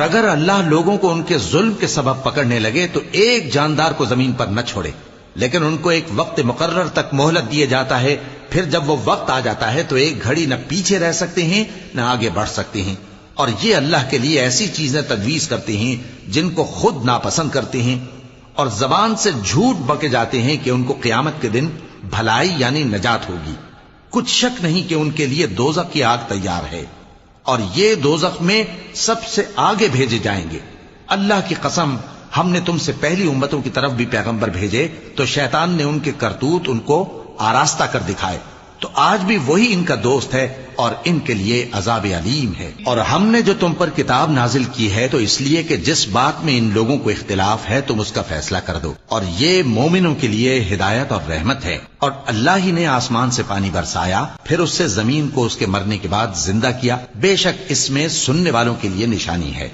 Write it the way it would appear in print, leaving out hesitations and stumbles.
اگر اللہ لوگوں کو ان کے ظلم کے سبب پکڑنے لگے تو ایک جاندار کو زمین پر نہ چھوڑے، لیکن ان کو ایک وقت مقرر تک مہلت دیے جاتا ہے، پھر جب وہ وقت آ جاتا ہے تو ایک گھڑی نہ پیچھے رہ سکتے ہیں نہ آگے بڑھ سکتے ہیں، اور یہ اللہ کے لیے ایسی چیزیں تجویز کرتے ہیں جن کو خود ناپسند کرتے ہیں، اور زبان سے جھوٹ بکے جاتے ہیں کہ ان کو قیامت کے دن بھلائی یعنی نجات ہوگی۔ کچھ شک نہیں کہ ان کے لیے دوزخ کی آگ تیار ہے، اور یہ دوزخ میں سب سے آگے بھیجے جائیں گے۔ اللہ کی قسم، ہم نے تم سے پہلی امتوں کی طرف بھی پیغمبر بھیجے تو شیطان نے ان کے کرتوت ان کو آراستہ کر دکھائے، تو آج بھی وہی ان کا دوست ہے اور ان کے لیے عذاب علیم ہے۔ اور ہم نے جو تم پر کتاب نازل کی ہے تو اس لیے کہ جس بات میں ان لوگوں کو اختلاف ہے تم اس کا فیصلہ کر دو، اور یہ مومنوں کے لیے ہدایت اور رحمت ہے۔ اور اللہ ہی نے آسمان سے پانی برسایا، پھر اس سے زمین کو اس کے مرنے کے بعد زندہ کیا، بے شک اس میں سننے والوں کے لیے نشانی ہے۔